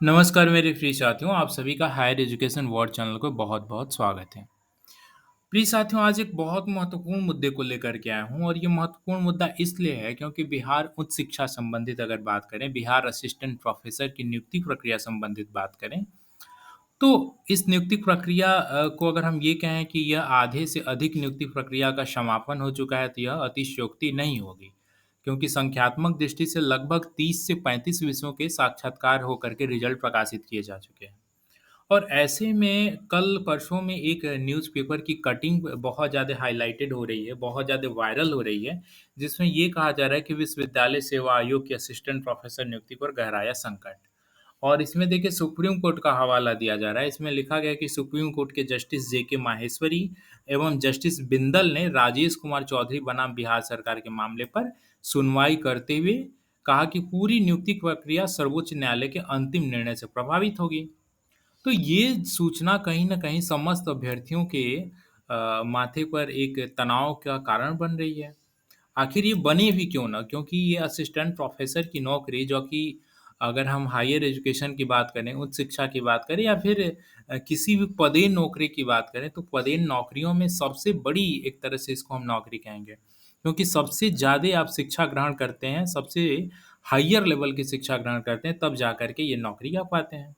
नमस्कार मेरे प्रिय साथियों, आप सभी का हायर एजुकेशन वर्ल्ड चैनल को बहुत-बहुत स्वागत है। प्रिय साथियों, आज एक बहुत महत्वपूर्ण मुद्दे को लेकर के आया हूँ और ये महत्वपूर्ण मुद्दा इसलिए है क्योंकि बिहार उच्च शिक्षा संबंधित अगर बात करें, बिहार असिस्टेंट प्रोफ़ेसर की नियुक्ति प्रक्रिया संबंधित बात करें, तो इस नियुक्ति प्रक्रिया को अगर हम ये कहें कि यह आधे से अधिक नियुक्ति प्रक्रिया का समापन हो चुका है, तो यह अतिशयोक्ति नहीं होगी। क्योंकि संख्यात्मक दृष्टि से लगभग 30 से 35 विषयों के साक्षात्कार होकर के रिज़ल्ट प्रकाशित किए जा चुके हैं। और ऐसे में कल-परसों में एक न्यूज़पेपर की कटिंग बहुत ज़्यादा हाइलाइटेड हो रही है, बहुत ज़्यादा वायरल हो रही है, जिसमें ये कहा जा रहा है कि विश्वविद्यालय सेवा आयोग की असिस्टेंट प्रोफ़ेसर नियुक्ति पर गहराया संकट। और इसमें देखिए सुप्रीम कोर्ट का हवाला दिया जा रहा है। इसमें लिखा गया है कि सुप्रीम कोर्ट के जस्टिस जेके माहेश्वरी एवं जस्टिस बिंदल ने राजेश कुमार चौधरी बनाम बिहार सरकार के मामले पर सुनवाई करते हुए कहा कि पूरी नियुक्ति प्रक्रिया सर्वोच्च न्यायालय के अंतिम निर्णय से प्रभावित होगी। तो ये सूचना कहीं न कहीं समस्त अभ्यर्थियों के माथे पर एक तनाव का कारण बन रही है। आखिर ये बने भी क्यों ना? क्योंकि ये असिस्टेंट प्रोफ़ेसर की नौकरी जो कि अगर हम हायर एजुकेशन की बात करें, उच्च शिक्षा की बात करें या फिर किसी भी पदेन नौकरी की बात करें, तो पदेन नौकरियों में सबसे बड़ी एक तरह से इसको हम नौकरी कहेंगे। क्योंकि सबसे ज़्यादा आप शिक्षा ग्रहण करते हैं, सबसे हायर लेवल की शिक्षा ग्रहण करते हैं, तब जाकर के ये नौकरी आप पाते हैं।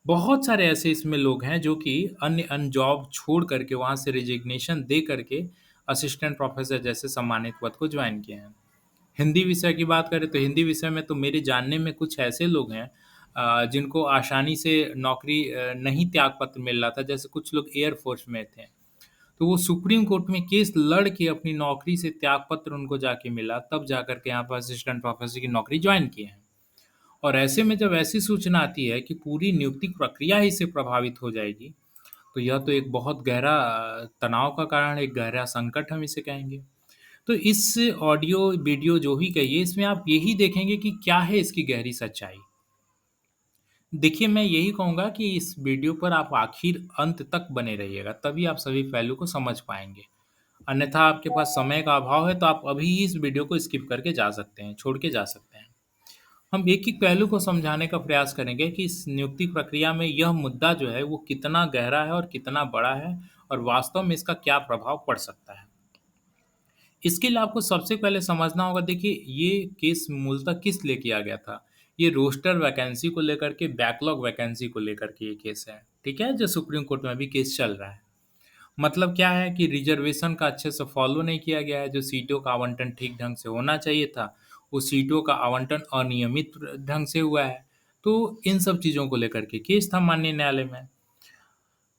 बहुत सारे ऐसे इसमें लोग हैं जो कि अन्य जॉब छोड़ करके वहाँ से रेजिग्नेशन दे करके असिस्टेंट प्रोफ़ेसर जैसे सम्मानित पद को जॉइन किए हैं। हिंदी विषय की बात करें तो हिंदी विषय में तो मेरे जानने में कुछ ऐसे लोग हैं जिनको आसानी से नौकरी नहीं त्यागपत्र मिल रहा था, जैसे कुछ लोग एयर फ़ोर्स में थे। तो वो सुप्रीम कोर्ट में केस लड़ के अपनी नौकरी से त्यागपत्र उनको जाके मिला, तब जाकर के यहाँ पर असिस्टेंट प्रोफ़ेसर की नौकरी जॉइन किए हैं। और ऐसे में जब ऐसी सूचना आती है कि पूरी नियुक्ति प्रक्रिया ही से प्रभावित हो जाएगी, तो यह तो एक बहुत गहरा तनाव का कारण है, एक गहरा संकट हम इसे कहेंगे। तो इस ऑडियो, वीडियो जो भी कहिए, इसमें आप यही देखेंगे कि क्या है इसकी गहरी सच्चाई। देखिए, मैं यही कहूँगा कि इस वीडियो पर आप आखिर अंत तक बने रहिएगा, तभी आप सभी पहलू को समझ पाएँगे। अन्यथा आपके पास समय का अभाव है, तो आप अभी ही इस वीडियो को स्किप करके जा सकते हैं, छोड़ के जा सकते हैं। हम एक-एक पहलू को समझाने का प्रयास करेंगे कि इस नियुक्ति प्रक्रिया में यह मुद्दा जो है, वो कितना गहरा है और कितना बड़ा है और वास्तव में इसका क्या प्रभाव पड़ सकता है। इसके लिए आपको सबसे पहले समझना होगा, देखिए ये केस मूलतः किस लिए किया गया था। ये रोस्टर वैकेंसी को लेकर के, बैकलॉग वैकेंसी को लेकर के ये केस है, ठीक है? जो सुप्रीम कोर्ट में अभी केस चल रहा है। मतलब क्या है कि रिज़र्वेशन का अच्छे से फ़ॉलो नहीं किया गया है, जो सीटों का आवंटन ठीक ढंग से होना चाहिए था, वो सीटों का आवंटन अनियमित ढंग से हुआ है। तो इन सब चीज़ों को लेकर के केस था माननीय न्यायालय में।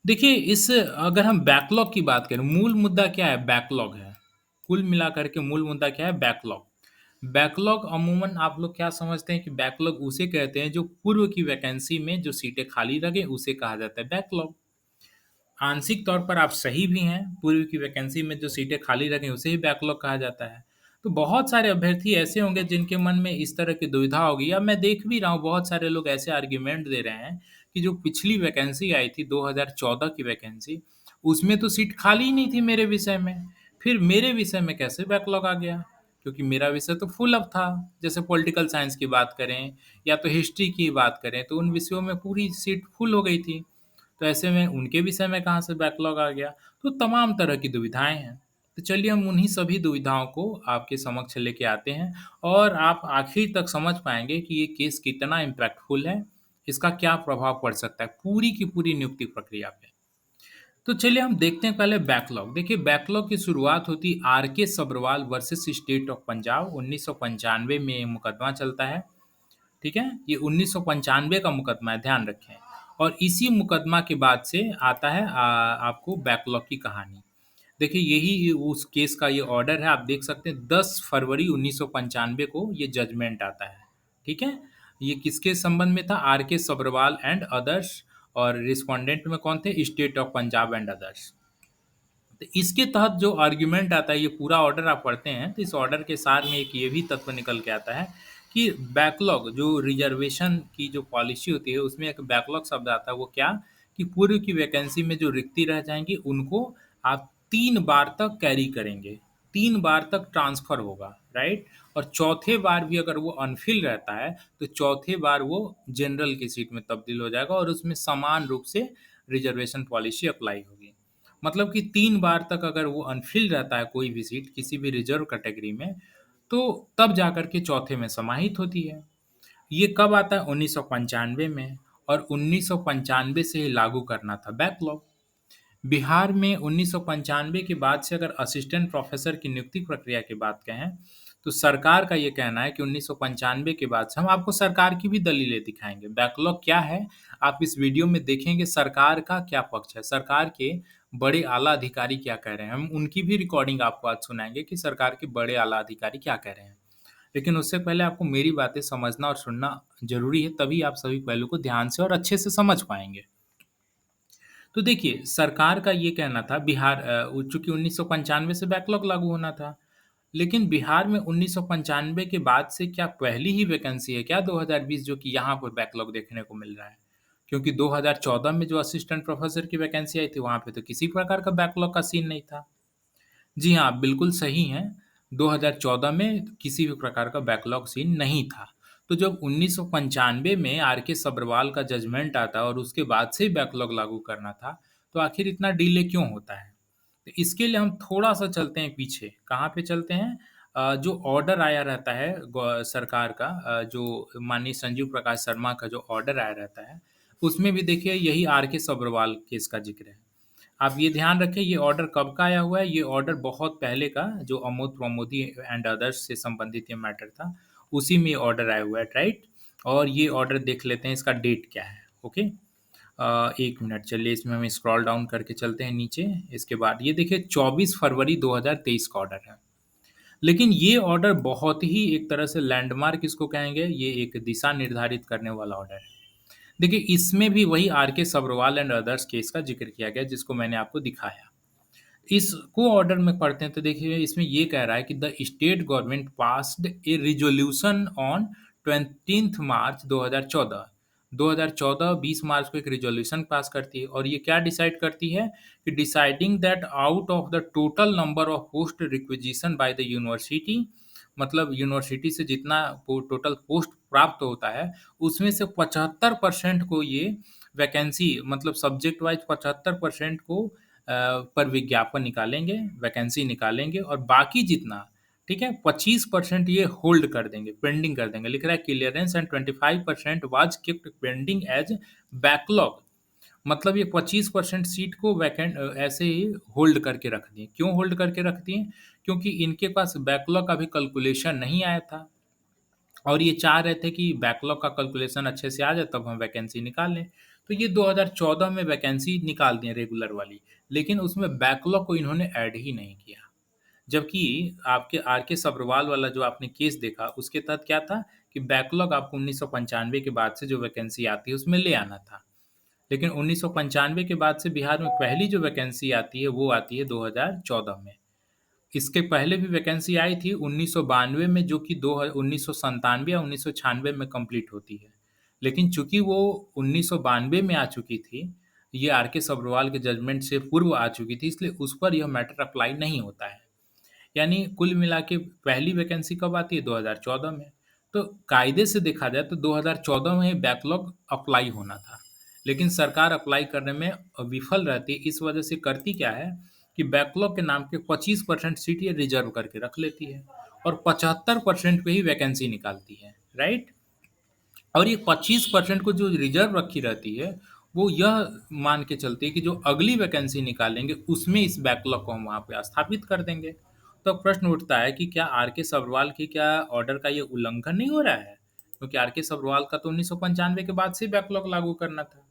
देखिए, इस अगर हम बैकलॉग की बात करें, मूल मुद्दा क्या है? बैकलॉग है। कुल मिलाकर के मूल मुद्दा क्या है? बैकलॉग। बैकलॉग अमूमन आप लोग क्या समझते हैं कि बैकलॉग उसे कहते हैं जो पूर्व की वैकेंसी में जो सीटें खाली रह गई, उसे कहा जाता है बैकलॉग। आंशिक तौर पर आप सही भी हैं, पूर्व की वैकेंसी में जो सीटें खाली रह गई, उसे ही बैकलॉग कहा जाता है। तो बहुत सारे अभ्यर्थी ऐसे होंगे जिनके मन में इस तरह की दुविधा होगी, या मैं देख भी रहा हूँ बहुत सारे लोग ऐसे आर्ग्यूमेंट दे रहे हैं कि जो पिछली वैकेंसी आई थी 2014 की वैकेंसी, उसमें तो सीट खाली ही नहीं थी मेरे विषय में। फिर मेरे विषय में कैसे बैकलॉग आ गया? क्योंकि मेरा विषय तो फुल अप था। जैसे पॉलिटिकल साइंस की बात करें या तो हिस्ट्री की बात करें, तो उन विषयों में पूरी सीट फुल हो गई थी। तो ऐसे में उनके विषय में कहाँ से बैकलॉग आ गया? तो तमाम तरह की दुविधाएँ हैं। तो चलिए हम उन्हीं सभी दुविधाओं को आपके समक्ष लेके आते हैं और आप आखिर तक समझ पाएँगे कि ये केस कितना इम्पैक्टफुल है, इसका क्या प्रभाव पड़ सकता है पूरी की पूरी नियुक्ति प्रक्रिया पे। तो चलिए हम देखते हैं पहले बैकलॉग। देखिए, बैकलॉग की शुरुआत होती R K Sabharwal versus state of Punjab, 1995 में ये मुकदमा चलता है। ठीक है? ये 1995 का मुकदमा है, ध्यान रखें। और इसी मुकदमा के बाद से आता है आपको बैकलॉग की कहानी। देखिए, यही उस केस का ये ऑर्डर है, आप देख सकते हैं 10 फरवरी 1995 को ये जजमेंट आता है। ठीक है? ये किसके संबंध में था? Are K Sabharwal and others, और रिस्पोंडेंट में कौन थे? State of Punjab and others. तो इसके तहत जो आर्ग्यूमेंट आता है, ये पूरा ऑर्डर आप पढ़ते हैं, तो इस ऑर्डर के सार में एक ये भी तत्व निकल के आता है कि बैकलॉग जो रिजर्वेशन की जो पॉलिसी होती है, उसमें एक बैकलॉग शब्द आता है। वो क्या? कि पूर्व की वैकेंसी में जो रिक्ति रह जाएंगी, उनको आप 3 बार तक कैरी करेंगे। 3 बार तक ट्रांसफ़र होगा, राइट? और चौथे बार भी अगर वो अनफ़िल रहता है, तो चौथे बार वो जनरल की सीट में तब्दील हो जाएगा और उसमें समान रूप से रिज़र्वेशन पॉलिसी अप्लाई होगी। मतलब कि 3 बार तक अगर वो अनफ़िल रहता है कोई भी सीट किसी भी रिज़र्व कैटेगरी में, तो तब जाकर के चौथे में समाहित होती है। ये कब आता है? 1995 में, और 1995 से ही लागू करना था बैकलॉग। बिहार में 1995 के बाद से अगर असिस्टेंट प्रोफेसर की नियुक्ति प्रक्रिया की बात कहें, तो सरकार का ये कहना है कि 1995 के बाद से हम आपको सरकार की भी दलीलें दिखाएँगे। बैकलॉग क्या है? आप इस वीडियो में देखेंगे सरकार का क्या पक्ष है, सरकार के बड़े आला अधिकारी क्या कह रहे हैं। हम उनकी भी रिकॉर्डिंग आपको आज सुनाएँगे कि सरकार के बड़े आला अधिकारी क्या कह रहे हैं। लेकिन उससे पहले आपको मेरी बातें समझना और सुनना ज़रूरी है, तभी आप सभी पहलू को ध्यान से और अच्छे से समझ पाएँगे। तो देखिए, सरकार का ये कहना था चूँकि 1995 से बैकलॉग लागू होना था, लेकिन बिहार में 1995 के बाद से क्या पहली ही वैकेंसी है क्या 2020 जो कि यहाँ पर बैकलॉग देखने को मिल रहा है? क्योंकि 2014 में जो असिस्टेंट प्रोफ़ेसर की वैकेंसी आई थी, वहाँ पे तो किसी प्रकार का बैकलॉग का सीन नहीं था। जी हाँ, आप बिल्कुल सही हैं। 2014 में किसी भी प्रकार का बैकलॉग सीन नहीं था। तो जब 1995 में आर.के. सब्रवाल का जजमेंट आता और उसके बाद से ही बैकलॉग लागू करना था, तो आखिर इतना डिले क्यों होता है? तो इसके लिए हम थोड़ा-सा चलते हैं पीछे। कहाँ पे चलते हैं? जो ऑर्डर आया रहता है सरकार का, जो माननीय संजीव प्रकाश शर्मा का जो ऑर्डर आया रहता है, उसमें भी देखिए यही आर.के. सब्रवाल केस का ज़िक्र है। आप ये ध्यान रखें ये ऑर्डर कब का आया हुआ है, ये ऑर्डर बहुत पहले का जो अमोद प्रमोदी एंड अदर्स से संबंधित ये मैटर था, उसी में ये ऑर्डर आया हुआ है, राइट? और ये ऑर्डर देख लेते हैं इसका डेट क्या है, ओके? 1 मिनट चलिए इसमें हम स्क्रॉल डाउन करके चलते हैं नीचे, इसके बाद ये देखिए 24 फरवरी 2023 का ऑर्डर है। लेकिन ये ऑर्डर बहुत ही एक तरह से लैंडमार्क इसको कहेंगे, ये एक दिशा निर्धारित करने वाला ऑर्डर है। देखिए, इसमें भी वही R K. Sabharwal and others case का ज़िक्र किया गया जिसको मैंने आपको दिखाया। इसको ऑर्डर में पढ़ते हैं तो देखिए इसमें ये कह रहा है कि the state government passed A resolution on 20th मार्च 2014। 2014 20 मार्च को एक रिज़ोल्यूशन पास करती है और ये क्या डिसाइड करती है कि deciding that out of the total number of post requisition by the university, मतलब यूनिवर्सिटी से जितना टोटल पोस्ट प्राप्त होता है उसमें से 75% को ये वैकेंसी, मतलब सब्जेक्ट वाइज 75% को पर विज्ञापन निकालेंगे, वैकेंसी निकालेंगे और बाकी जितना, ठीक है, 25% ये होल्ड कर देंगे, पेंडिंग कर देंगे। लिख रहा है clearance and 25% was kept pending as backlog. मतलब ये 25% सीट को ऐसे ही होल्ड करके रख दिए। क्यों होल्ड करके रख दिए? क्योंकि इनके पास बैकलॉग का भी कैलकुलेशन नहीं आया था और ये चाह रहे थे कि बैकलॉग का कैलकुलेशन अच्छे से आ जाए तब हम वैकेंसी निकाल लें। तो ये 2014 में वैकेंसी निकाल दिए रेगुलर वाली, लेकिन उसमें बैकलॉग को इन्होंने ऐड ही नहीं किया। जबकि आपके आर.के. सब्रवाल वाला जो आपने केस देखा, उसके तहत क्या था कि बैकलॉग आपको 1995 के बाद से जो वैकेंसी आती है, उसमें ले आना था। लेकिन 1995 के बाद से बिहार में पहली जो वैकेंसी आती है, वो आती है 2014 में। इसके पहले भी वैकेंसी आई थी 1992 में जो कि 1997 या 1996 में कंप्लीट होती है। लेकिन चूँकि वो 1992 में आ चुकी थी, ये आर.के. सब्रवाल के जजमेंट से पूर्व आ चुकी थी, इसलिए उस पर यह मैटर अप्लाई नहीं होता है। यानी कुल मिला के पहली वैकेंसी कब आती है? 2014 में। तो कायदे से देखा जाए तो 2014 में ही बैकलॉग अप्लाई होना था। लेकिन सरकार अप्लाई करने में विफल रहती है, इस वजह से करती क्या है कि बैकलॉग के नाम पे 25% सीट ये रिज़र्व करके रख लेती है और 75% पे ही वैकेंसी निकालती है, राइट? और ये 25% को जो रिज़र्व रखी रहती है, वो यह मान के चलती है कि जो अगली वैकेंसी निकालेंगे, उसमें इस बैकलॉग को हम वहाँ पे स्थापित कर देंगे। तो अब प्रश्न उठता है कि क्या आर.के. सब्रवाल की क्या ऑर्डर का ये उल्लंघन नहीं हो रहा है? क्योंकि आर.के. सब्रवाल का तो 1995 के बाद से ही बैकलॉग लागू करना था।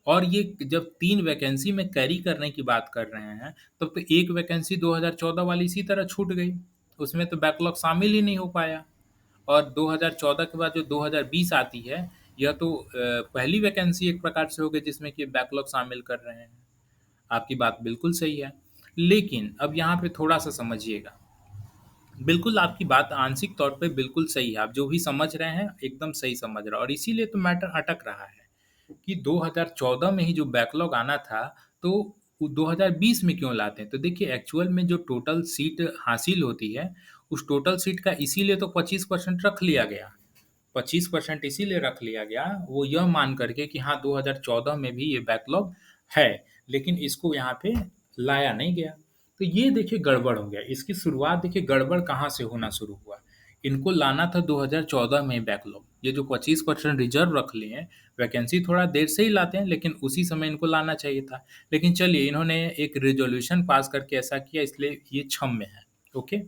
और ये जब 3 वैकेंसी में कैरी करने की बात कर रहे हैं, तब तो एक वैकेंसी 2014 वाली इसी तरह छूट गई। उसमें तो बैकलॉग शामिल ही नहीं हो पाया। और 2014 के बाद जो 2020 आती है, यह तो पहली वैकेंसी एक प्रकार से हो गई जिसमें कि बैकलॉग शामिल कर रहे हैं। आपकी बात बिल्कुल सही है। लेकिन अब यहाँ पे थोड़ा-सा समझिएगा। बिल्कुल आपकी बात आंशिक तौर पे बिल्कुल सही है। आप जो भी समझ रहे हैं, एकदम सही समझ रहे हैं और इसीलिए तो मैटर अटक रहा है कि 2014 में ही जो बैकलॉग आना था, तो 2020 में क्यों लाते हैं? तो देखिए एक्चुअल में जो टोटल सीट हासिल होती है, उस टोटल सीट का इसीलिए तो 25% रख लिया गया। 25% इसीलिए रख लिया गया, वो यह मान करके कि हाँ 2014 में भी ये बैकलॉग है, लेकिन इसको यहाँ पे लाया नहीं गया। तो ये देखिए गड़बड़ हो गया। इसकी शुरुआत देखिए गड़बड़ कहाँ से होना शुरू हुआ। इनको लाना था 2014 में बैकलॉग। ये जो 25% रिजर्व रख लिए हैं, वैकेंसी थोड़ा देर से ही लाते हैं, लेकिन उसी समय इनको लाना चाहिए था। लेकिन चलिए इन्होंने एक रिजोल्यूशन पास करके ऐसा किया, इसलिए ये क्षम्य है। ओके।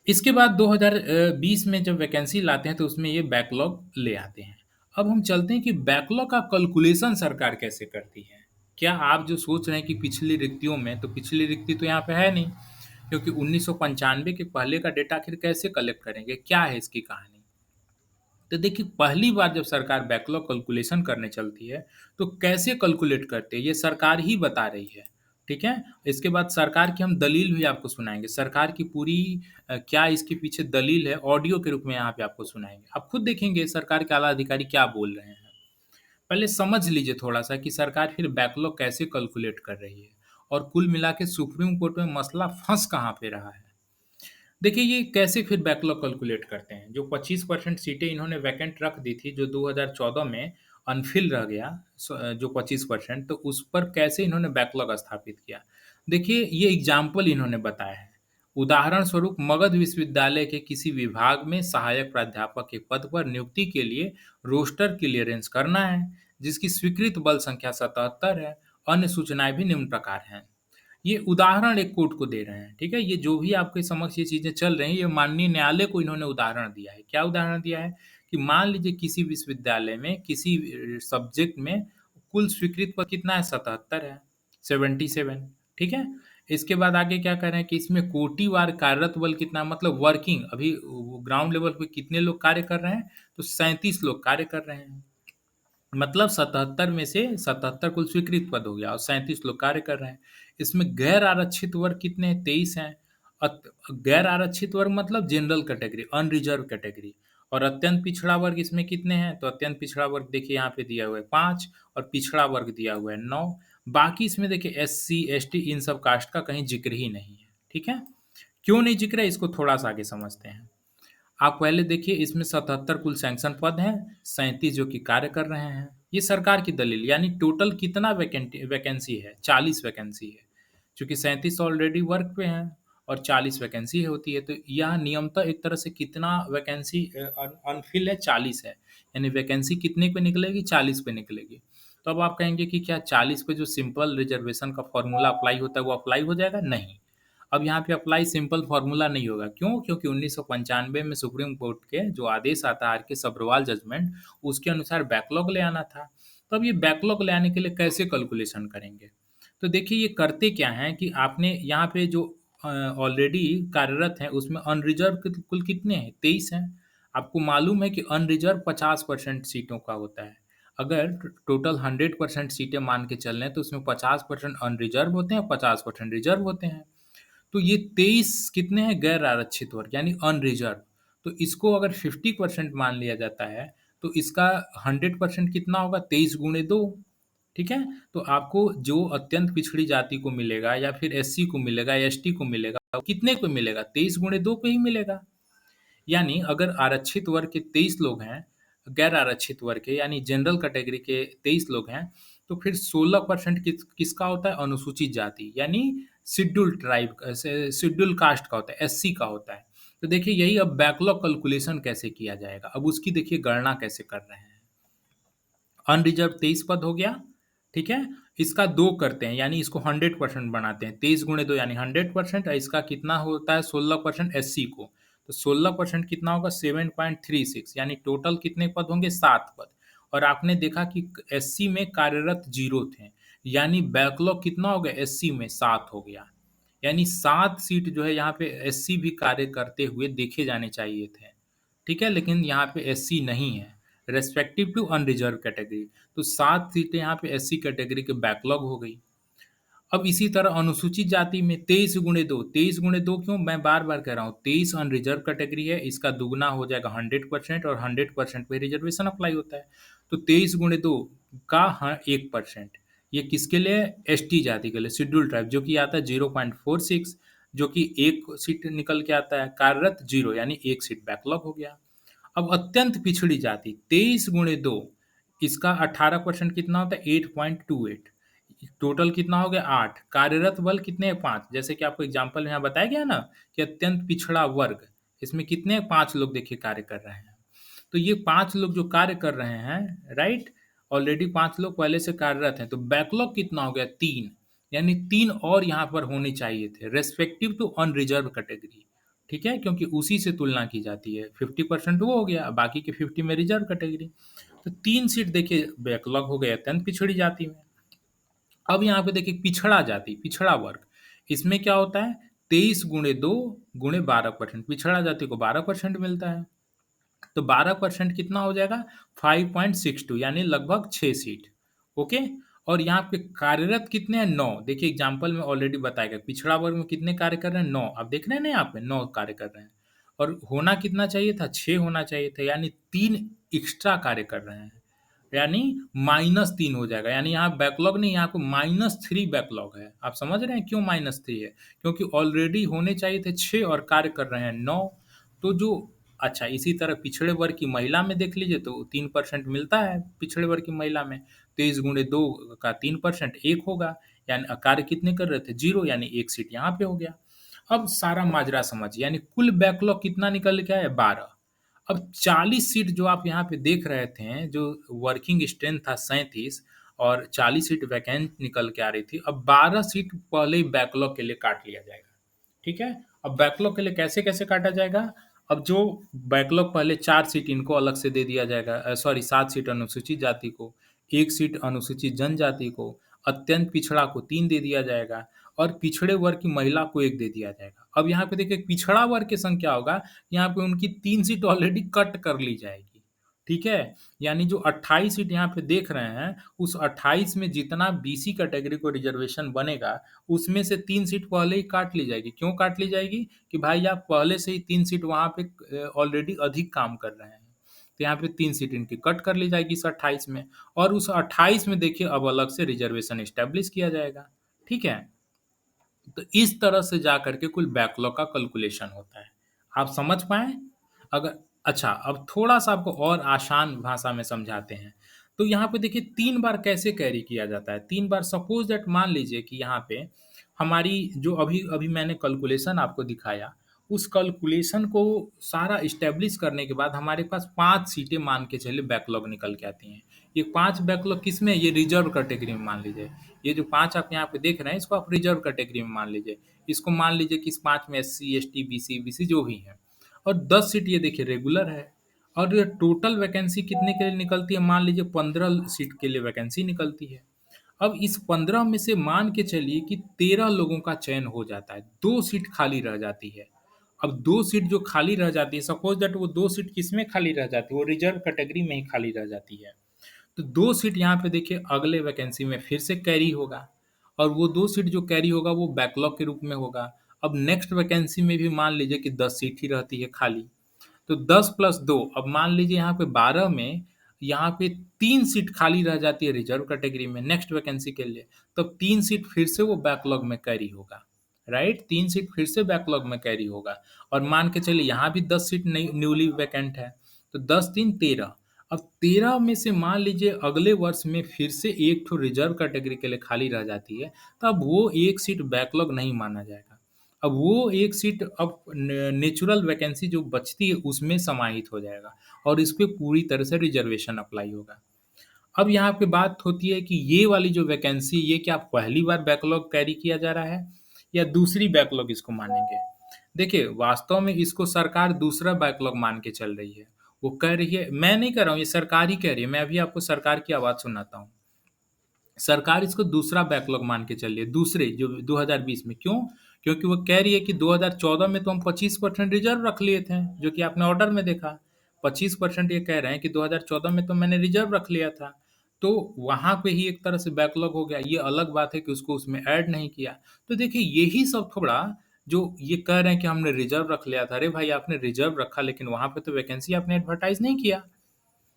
इसके बाद 2020 में जब वैकेंसी लाते हैं तो उसमें ये बैकलॉग ले आते हैं। अब हम चलते हैं कि बैकलॉग का कैलकुलेशन सरकार कैसे करती है। क्या आप जो सोच रहे हैं कि पिछली रिक्तियों में, तो पिछली रिक्ति तो यहाँ पे है नहीं, क्योंकि 1995 के पहले का डेटा आखिर कैसे कलेक्ट करेंगे, क्या है इसकी कहानी। तो देखिए पहली बार जब सरकार बैकलॉग कैलकुलेशन करने चलती है, तो कैसे कैलकुलेट करते हैं ये सरकार ही बता रही है। ठीक है। इसके बाद सरकार की हम दलील भी आपको सुनाएंगे। सरकार की पूरी क्या इसके पीछे दलील है, ऑडियो के रूप में यहाँ पे आपको सुनाएंगे। आप खुद देखेंगे सरकार के आला अधिकारी क्या बोल रहे हैं। पहले समझ लीजिए थोड़ा सा कि सरकार फिर बैकलॉग कैसे कैलकुलेट कर रही है, और कुल मिला के सुप्रीम कोर्ट में मसला फंस कहाँ पे रहा है। देखिए ये कैसे फिर बैकलॉग कैलकुलेट करते हैं। जो 25% सीटें इन्होंने वैकेंट रख दी थी, जो 2014 में अनफिल रह गया, जो 25%, तो उस पर कैसे इन्होंने बैकलॉग स्थापित किया। देखिए ये एग्जाम्पल इन्होंने बताया है। उदाहरण स्वरूप मगध विश्वविद्यालय के किसी विभाग में सहायक प्राध्यापक के पद पर नियुक्ति के लिए रोस्टर क्लियरेंस करना है, जिसकी स्वीकृत बल संख्या 77 है। अन्य सूचनाएं भी निम्न प्रकार हैं। ये उदाहरण एक कोर्ट को दे रहे हैं। ठीक है। ये जो भी आपके समक्ष ये चीज़ें चल रही हैं, ये माननीय न्यायालय को इन्होंने उदाहरण दिया है। क्या उदाहरण दिया है कि मान लीजिए किसी विश्वविद्यालय में किसी सब्जेक्ट में कुल स्वीकृत पद कितना है, 77 है, 77। ठीक है। इसके बाद आगे क्या कर रहे हैं कि इसमें कोटिवार कार्यरत बल कितना, मतलब वर्किंग अभी ग्राउंड लेवल पे कितने लोग कार्य कर रहे हैं, तो 37 लोग कार्य कर रहे हैं। मतलब 77 में से 77 कुल स्वीकृत पद हो गया और 37 लोग कार्य कर रहे हैं। इसमें गैर आरक्षित वर्ग कितने हैं, 23 हैं। गैर आरक्षित वर्ग मतलब जनरल कैटेगरी, अनरिजर्व कैटेगरी। और अत्यंत पिछड़ा वर्ग इसमें कितने हैं, तो अत्यंत पिछड़ा वर्ग देखिए यहाँ पे दिया हुआ है 5, और पिछड़ा वर्ग दिया हुआ है 9। बाकी इसमें देखिए SC ST इन सब कास्ट का कहीं जिक्र ही नहीं है। ठीक है। क्यों नहीं जिक्र है, इसको थोड़ा सा आगे समझते हैं। आप पहले देखिए इसमें 77 कुल सैंक्शन पद हैं, 37 जो कि कार्य कर रहे हैं। ये सरकार की दलील, यानी टोटल कितना वैकेंसी है, 40 वैकेंसी है। चूंकि 37 ऑलरेडी वर्क पे हैं और 40 वैकेंसी होती है, तो यह नियमतः एक तरह से कितना वैकेंसी अनफिल है, 40 है। यानी वैकेंसी कितने पे निकलेगी, 40 पे निकलेगी। तो अब आप कहेंगे कि क्या 40 पे जो सिंपल रिजर्वेशन का फॉर्मूला अप्लाई होता है वो अप्लाई हो जाएगा, नहीं। अब यहाँ पे अप्लाई सिंपल फार्मूला नहीं होगा। क्यों? क्योंकि 1995 में सुप्रीम कोर्ट के जो आदेश आता है, आर के सब्रवाल जजमेंट, उसके अनुसार बैकलॉग ले आना था। तो अब ये बैकलॉग ले आने के लिए कैसे कैलकुलेशन करेंगे। तो देखिए ये करते क्या हैं कि आपने यहाँ पे जो ऑलरेडी कार्यरत हैं उसमें अनरिजर्व कुल कितने हैं, 23 हैं। आपको मालूम है कि अनरिजर्व 50% सीटों का होता है। अगर टोटल 100% सीटें मान के चल रहे हैं, तो उसमें 50% अनरिजर्व होते हैं, 50% रिजर्व होते हैं। तो ये 23 कितने हैं, गैर आरक्षित वर्ग यानी अनरिजर्व। तो इसको अगर 50% मान लिया जाता है, तो इसका 100% कितना होगा, 23 गुणे 2। ठीक है। तो आपको जो अत्यंत पिछड़ी जाति को मिलेगा या फिर SC को मिलेगा, ST को मिलेगा, कितने को मिलेगा, 23 गुणे 2 पे ही मिलेगा। यानी अगर आरक्षित वर्ग के 23 लोग हैं, गैर आरक्षित वर्ग के यानी जनरल कैटेगरी के 23 लोग हैं, तो फिर 16% किसका होता है, अनुसूचित जाति यानी शेड्यूल ट्राइब, शेड्यूल कास्ट का होता है, SC का होता है। तो देखिए यही अब बैकलॉग कैलकुलेशन कैसे किया जाएगा, अब उसकी देखिए गणना कैसे कर रहे हैं। अनरिजर्व 23 पद हो गया। ठीक है। इसका 2 करते हैं, यानी इसको 100% बनाते हैं, 23 गुणे 2 यानी 100%। इसका कितना होता है, 16% SC को, तो 16% कितना होगा, 7.36, यानी टोटल कितने पद होंगे, 7 पद। और आपने देखा कि SC में कार्यरत 0 थे, यानी बैकलॉग कितना हो गया, SC में 7 हो गया। यानी 7 सीट जो है यहाँ पे SC भी कार्य करते हुए देखे जाने चाहिए थे। ठीक है। लेकिन यहाँ पे SC नहीं है, रेस्पेक्टिव टू अनरिजर्व कैटेगरी। तो 7 सीटें यहाँ पे SC कैटेगरी के बैकलॉग हो गई। अब इसी तरह अनुसूचित जाति में 23 गुणे 2, 23 गुणे 2 क्यों, मैं बार बार कह रहा हूँ, 23 अनरिजर्व कैटेगरी है, इसका दुगना हो जाएगा 100%, और 100% पे रिजर्वेशन अप्लाई होता है। तो 23 गुणे 2 का 1%, ये किसके लिए? एसटी जाति के लिए, शेड्यूल ट्राइब, जो कि आता है 0.46, जो कि एक सीट निकल के आता है। कार्यरत 0 यानी एक सीट बैकलॉग हो गया। अब अत्यंत पिछड़ी जाति 23 गुणे 2, इसका 18% कितना होता है? 8.28। टोटल कितना हो गया? 8। कार्यरत बल कितने हैं? 5। जैसे कि आपको एग्जाम्पल में यहाँ बताया गया ना कि अत्यंत पिछड़ा वर्ग, इसमें कितने? 5 लोग देखिए कार्य कर रहे हैं। तो ये 5 लोग जो कार्य कर रहे हैं, राइट, ऑलरेडी 5 लोग पहले से कार्यरत हैं, तो बैकलॉग कितना हो गया? 3। यानी 3 और यहाँ पर होने चाहिए थे, रेस्पेक्टिव टू अनरिजर्व कैटेगरी। ठीक है, क्योंकि उसी से तुलना की जाती है। 50% वो हो गया, बाकी के 50 में रिजर्व कैटेगरी। तो 3 सीट देखिए बैकलॉग हो गए अत्यंत पिछड़ी जाति में। अब यहाँ पे देखिए पिछड़ा जाति, पिछड़ा वर्ग, इसमें क्या होता है? 23 गुणे 2 गुणे 12%, पिछड़ा जाति को 12% मिलता है। तो 12% कितना हो जाएगा? 5.62, यानी लगभग 6 सीट। ओके। और यहाँ पे कार्यरत कितने हैं? 9। देखिए एग्जाम्पल में ऑलरेडी बताया गया, पिछड़ा वर्ग में कितने कार्य कर रहे हैं? 9। आप देख रहे हैं ना, यहाँ पे 9 कार्य कर रहे हैं। और होना कितना चाहिए था? 6 होना चाहिए था, यानी 3 एक्स्ट्रा कार्य कर रहे हैं, यानी -3 हो जाएगा। यानी यहाँ बैकलॉग नहीं, यहाँ पे -3 बैकलॉग है। आप समझ रहे हैं क्यों -3 है? क्योंकि ऑलरेडी होने चाहिए थे 6 और कार्य कर रहे हैं 9। तो जो, अच्छा, इसी तरह पिछड़े वर्ग की महिला में देख लीजिए तो 3% मिलता है पिछड़े वर्ग की महिला में। 23 गुणे 2 का 3% 1 होगा, यानी कार्य कितने कर रहे थे? 0, यानी 1 सीट यहाँ पे हो गया। अब सारा माजरा समझिए, यानी कुल बैकलॉग कितना निकल के आया? 12। अब 40 सीट जो आप यहाँ पे देख रहे थे, जो वर्किंग स्ट्रेंथ था 37, और 40 सीट वैकेंट निकल के आ रही थी, अब 12 सीट पहले ही बैकलॉग के लिए काट लिया जाएगा। ठीक है। अब बैकलॉग के लिए कैसे कैसे काटा जाएगा? अब जो बैकलॉग पहले 4 सीट इनको अलग से दे दिया जाएगा, सॉरी 7 सीट अनुसूचित जाति को, 1 सीट अनुसूचित जनजाति को, अत्यंत पिछड़ा को 3 दे दिया जाएगा, और पिछड़े वर्ग की महिला को 1 दे दिया जाएगा। अब यहाँ पे देखिए पिछड़ा वर्ग की संख्या होगा, यहाँ पे उनकी 3 सीट ऑलरेडी कट कर ली जाएगी। ठीक है, यानी जो 28 सीट यहाँ पे देख रहे हैं, उस 28 में जितना बीसी कैटेगरी को रिजर्वेशन बनेगा, उसमें से 3 सीट पहले ही काट ली जाएगी। क्यों काट ली जाएगी? कि भाई आप पहले से ही 3 सीट वहाँ पे ऑलरेडी अधिक काम कर रहे हैं। तो यहाँ पे 3 सीट इनकी कट कर ली जाएगी इस 28 में, और उस 28 में देखिए अब अलग से रिजर्वेशन एस्टेब्लिश किया जाएगा। ठीक है? तो इस तरह से जा करके कुल बैकलॉग का कैलकुलेशन होता है। आप समझ पाए? अगर, अच्छा, अब थोड़ा-सा आपको और आसान भाषा में समझाते हैं। तो यहाँ पे देखिए 3 बार कैसे कैरी किया जाता है? 3 बार सपोज़ दैट मान लीजिए कि यहाँ पे हमारी जो अभी-अभी मैंने कैलकुलेशन आपको दिखाया, उस कैलकुलेशन को सारा एस्टेब्लिश करने के बाद हमारे पास 5 सीटें मान के चलिए बैकलॉग निकल के आती हैं। ये 5 बैकलॉग किसमें है? ये रिजर्व कैटेगरी में मान लीजिए। ये जो 5 आप यहाँ पे देख रहे हैं, इसको आप रिजर्व कैटेगरी में मान लीजिए। इसको मान लीजिए कि इस 5 में एससी, एसटी, बीसी, बीसी जो भी हैं, और 10 सीट ये देखिए रेगुलर है। और ये टोटल वैकेंसी कितने के लिए निकलती है? मान लीजिए 15 सीट के लिए वैकेंसी निकलती है। अब इस 15 में से मान के चलिए कि 13 लोगों का चयन हो जाता है, 2 सीट खाली रह जाती है। अब 2 सीट जो खाली रह जाती है, सपोज़ दैट वो 2 सीट किसमें खाली रह जाती है? वो रिजर्व कैटेगरी में ही खाली रह जाती है। तो 2 सीट यहाँ पे देखिए अगले वैकेंसी में फिर से कैरी होगा, और वो 2 सीट जो कैरी होगा वो बैकलॉग के रूप में होगा। अब नेक्स्ट वैकेंसी में भी मान लीजिए कि 10 सीट ही रहती है खाली। तो 10 प्लस 2, अब मान लीजिए यहाँ पे 12 में यहाँ पे 3 सीट खाली रह जाती है रिजर्व कैटेगरी में नेक्स्ट वैकेंसी के लिए, तब 3 सीट फिर से वो बैकलॉग में कैरी होगा, राइट? 3 सीट फिर से बैकलॉग में कैरी होगा, और मान के चलिए यहाँ भी 10 सीट न्यूली वैकेंट है, तो 10 3 13। अब 13 में से मान लीजिए अगले वर्ष में फिर से एक ठो रिजर्व कैटेगरी के लिए खाली रह जाती है, तब वो एक सीट बैकलॉग नहीं माना जाएगा। अब वो एक सीट अब नेचुरल वैकेंसी जो बचती है उसमें समाहित हो जाएगा, और इस पे पूरी तरह से रिजर्वेशन अप्लाई होगा। अब यहाँ पे बात होती है कि ये वाली जो वैकेंसी, ये क्या पहली बार बैकलॉग कैरी किया जा रहा है या दूसरी बैकलॉग इसको मानेंगे? देखिए वास्तव में इसको सरकार दूसरा बैकलॉग मान के चल रही है। वो कह रही है, मैं नहीं कह रहा हूँ, ये सरकार ही कह रही है। मैं अभी आपको सरकार की आवाज़ सुनाता हूँ। सरकार इसको दूसरा बैकलॉग मान के चल रही है, दूसरे जो 2020 में। क्यों? क्योंकि वो कह रही है कि 2014 में तो हम 25% रिजर्व रख लिए थे, जो कि आपने ऑर्डर में देखा। 25% ये कह रहे हैं कि 2014 में तो मैंने रिजर्व रख लिया था। तो वहाँ पे ही एक तरह से बैकलॉग हो गया। ये अलग बात है कि उसको उसमें ऐड नहीं किया। तो देखिए यही सब थोड़ा, जो ये कह रहे हैं कि हमने रिजर्व रख लिया था। अरे भाई आपने रिजर्व रखा, लेकिन वहाँ पे तो वैकेंसी आपने एडवर्टाइज़ नहीं किया।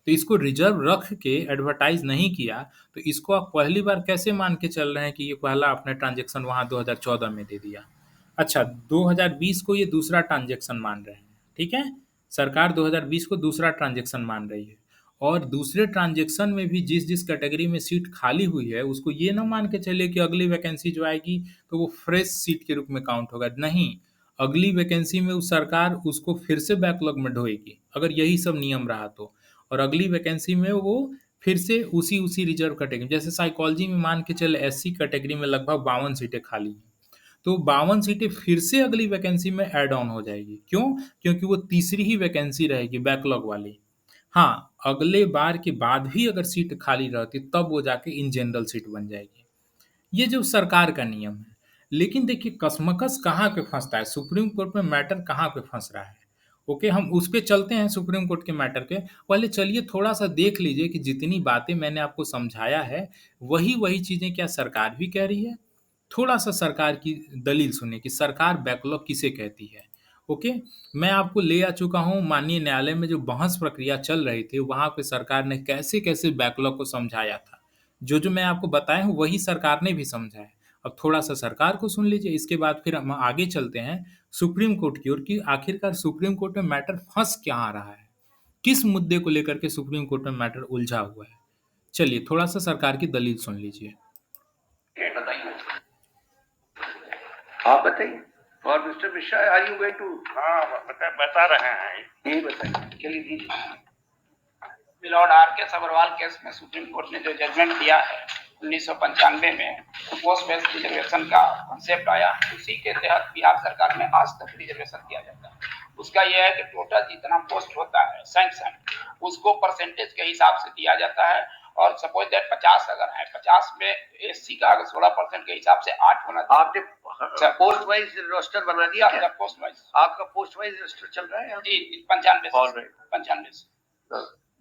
तो इसको रिजर्व रख के एडवर्टाइज नहीं किया, तो इसको आप पहली बार कैसे मान के चल रहे हैं कि ये पहला आपने ट्रांजेक्शन वहाँ 2014 में दे दिया? अच्छा, 2020 को ये दूसरा ट्रांजेक्शन मान रहे हैं, ठीक है? सरकार 2020 को दूसरा ट्रांजेक्शन मान रही है, और दूसरे ट्रांजेक्शन में भी जिस-जिस कैटेगरी में सीट खाली हुई है, उसको ये ना मान के चलिए कि अगली वैकेंसी जो आएगी, तो वो फ्रेश सीट के रूप में काउंट होगा। नहीं, अगली वैकेंसी में उस सरकार उसको फिर से बैकलॉग में ढोएगी, अगर यही सब नियम रहा तो। और अगली वैकेंसी में वो फिर से उसी रिजर्व कैटेगरी, जैसे साइकोलॉजी में मान के चले एससी कैटेगरी में लगभग 52 सीटें खाली हैं, तो 52 सीटें फिर से अगली वैकेंसी में ऐड ऑन हो जाएगी। क्यों? क्योंकि वो तीसरी ही वैकेंसी रहेगी बैकलॉग वाली। हाँ, अगले बार के बाद भी अगर सीट खाली रहती तब वो जाके इन जनरल सीट बन जाएगी। ये जो सरकार का नियम है। लेकिन देखिए कशमकश कहाँ पे फँसता है, सुप्रीम कोर्ट में मैटर कहाँ पे फँस रहा है। ओके, हम उस पे चलते हैं सुप्रीम कोर्ट के मैटर के। पहले चलिए थोड़ा-सा देख लीजिए कि जितनी बातें मैंने आपको समझाया है, वही-वही चीज़ें क्या सरकार भी कह रही है? थोड़ा-सा सरकार की दलील सुनिए कि सरकार बैकलॉग किसे कहती है। ओके, मैं आपको ले आ चुका हूँ माननीय न्यायालय में जो बहस प्रक्रिया चल रही थी, वहाँ पे सरकार ने कैसे-कैसे बैकलॉग को समझाया था। जो-जो मैं आपको बताया हूँ, वही सरकार ने भी समझा है। अब थोड़ा-सा सरकार को सुन लीजिए, इसके बाद फिर हम आगे चलते हैं सुप्रीम कोर्ट की ओर कि आखिरकार सुप्रीम कोर्ट में मैटर फँस कहाँ रहा है? किस मुद्दे को लेकर के सुप्रीम कोर्ट में मैटर उलझा हुआ है? चलिए थोड़ा-सा सरकार की दलील सुन लीजिए। बताइए, आप बताइए। और mister Mishra, are you going to? हाँ, बता रहे हैं। यही बताइए, चलिए दीजिए। मिलॉर्ड आर के सबरवाल केस में सुप्रीम कोर्ट ने जो जजमेंट दिया है 1995 में, पोस्ट बेस्ड रिजर्वेशन का कॉन्सेप्ट आया, उसी के तहत बिहार सरकार में आज तक रिजर्वेशन दिया जाता है। उसका यह है कि टोटल जितना पोस्ट होता है सैंक्शन, उसको परसेंटेज के हिसाब से दिया जाता है। और सपोज दैट 50 अगर है, 50 में एससी का अगर 16% के हिसाब से 8 होना चाहिए। आपने पोस्ट वाइज रोस्टर बना दिया क्या? पोस्ट वाइज, आपका पोस्ट वाइज रोस्टर चल रहा है जी 95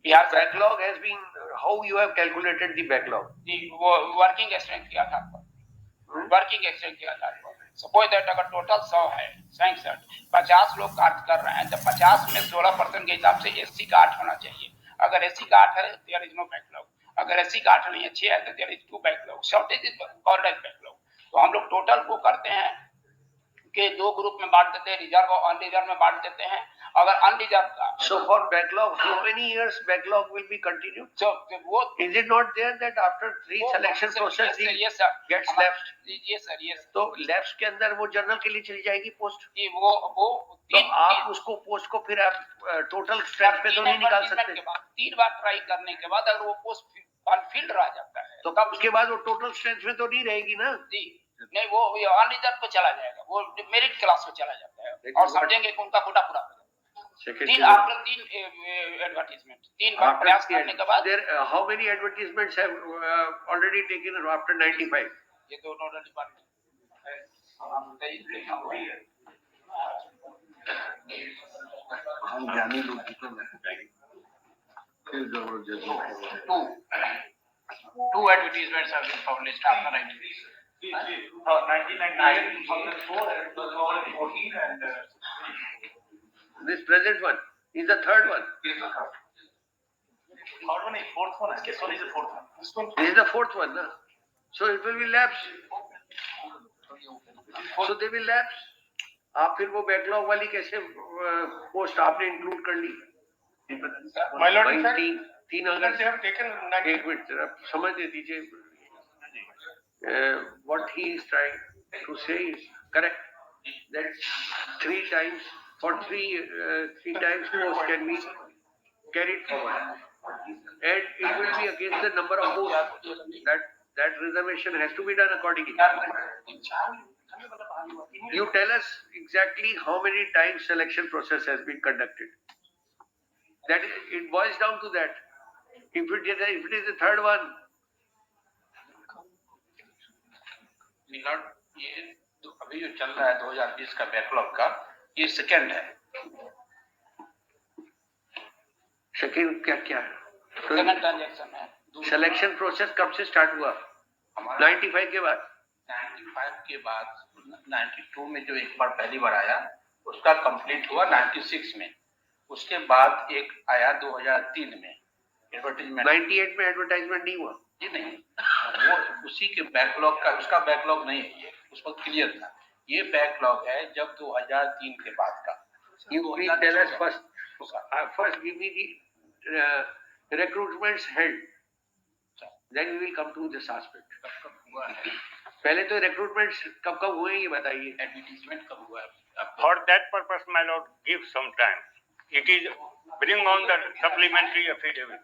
Bihar backlog has been, how you have calculated the backlog? जी वो वर्किंग स्ट्रेंथ के आधार पर, वर्किंग स्ट्रेंथ के आधार पर। सपोज दैट अगर टोटल 100 है सैंक्शन, 50 लोग कार्य कर रहे हैं, तो 50 में 16% के हिसाब से एससी का 8 होना चाहिए। अगर एससी का 8 है देयर इज नो बैकलॉग, अगर एससी का 8 नहीं है 6 है तो there is 2 backlog, shortage is called as backlog. तो हम लोग टोटल को करते हैं कि दो ग्रुप में बांट देते हैं, रिजर्व और अनरिजर्व में बांट देते हैं। अगर अनरिजर्व का, so for backlog, how many years backlog will be continued? so वो is it not there that after 3 selection process he yes sir gets lapsed? yes sir yes तो लैप्स के अंदर वो जनरल के लिए चली जाएगी पोस्ट। जी वो तो आप उसको पोस्ट को फिर आप टोटल स्ट्रेंथ पे तो नहीं निकाल सकते। 3 बार ट्राई करने के बाद अगर वो पोस्ट अनफिल्ड रह जाता है तो तब उसके बाद वो टोटल स्ट्रेंथ में तो नहीं रहेगी ना जी। नहीं, वो अनरिजर्व पे चला जाएगा, वो मेरिट क्लास में चला जाता है और समझेंगे कि उनका कोटा पूरा हो जाएगा। 3 आफ्टर 3 एडवर्टाइजमेंट, 3 बार प्रयास करने के बाद। How many advertisements have already taken after 95? ये दोनों डिपार्टमेंट हम जाने लोग फिर जबरदस्त 2 advertisements have been published after 1999, 2004 and 2014 and this present one is the third one. third one is fourth one. This one is the fourth one. This is the fourth one, na? So it will be lapse. So they will lapse. आप फिर वो backlog वाली कैसे post आपने include कर ली? My lord, in fact, 3 अगर they have taken 90. एक minute जरा समझ दीजिए। What he is trying to say is correct. That 3 times for 3 times post can be carried forward, and it will be against the number of posts. That reservation has to be done accordingly. You tell us exactly how many times selection process has been conducted. That it boils down to that. If it is the third one. Milord, ये तो अभी जो चल रहा है 2020 का backlog का, ये सेकंड है। सेकंड क्या है? सेकंड ट्रांजैक्शन है। सिलेक्शन प्रोसेस कब से स्टार्ट हुआ? 95 के बाद। 95 के बाद 92 में जो एक बार पहली बार आया, उसका कंप्लीट हुआ 96 में। उसके बाद एक आया 2003 में, एडवर्टीजमेंट 98 में एडवर्टाइजमेंट नहीं हुआ। ये नहीं, वो उसी के बैकलॉग का, उसका बैकलॉग नहीं है ये, उस वक्त क्लियर था। ये बैकलॉग है जब 2003 के बाद का। You please tell us first give me the recruitments held, then we will come to this aspect. कब हुआ है, पहले तो recruitments कब हुए ये बताइए। एडवर्टीजमेंट कब हुआ है? For that purpose, my lord, give some time. It is bring on the supplementary affidavit.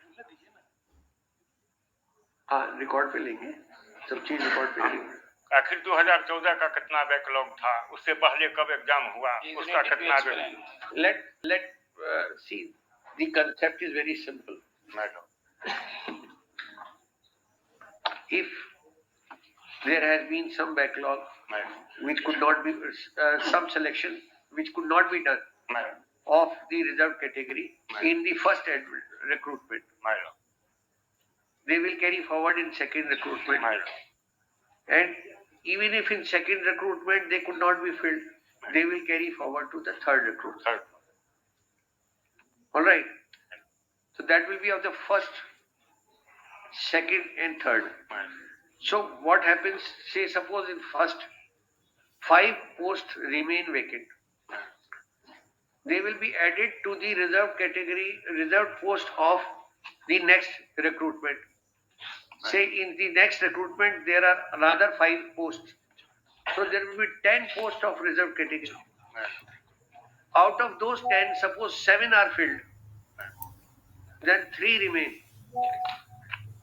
हाँ, रिकॉर्ड पे लेंगे, सब चीज रिकॉर्ड पे लेंगे। आखिर 2014 का कितना बैकलॉग था, उससे पहले कब एग्जाम हुआ, उसका कितना Let see, the concept is very simple. my lord. If there has been some backlog My lord. which could not be some selection which could not be done My lord. of the reserved category in the first recruitment, My lord. they will carry forward in second recruitment. My lord. And even if in second recruitment they could not be filled, they will carry forward to the third recruitment. Third. All right. So that will be of the first, second, and third. My lord. So what happens? Say suppose in first 5 posts remain vacant. They will be added to the reserved category, reserved post of the next recruitment. Say in the next recruitment there are another 5 posts. So there will be 10 posts of reserved category. My lord. Out of those 10, suppose 7 are filled, then 3 remain.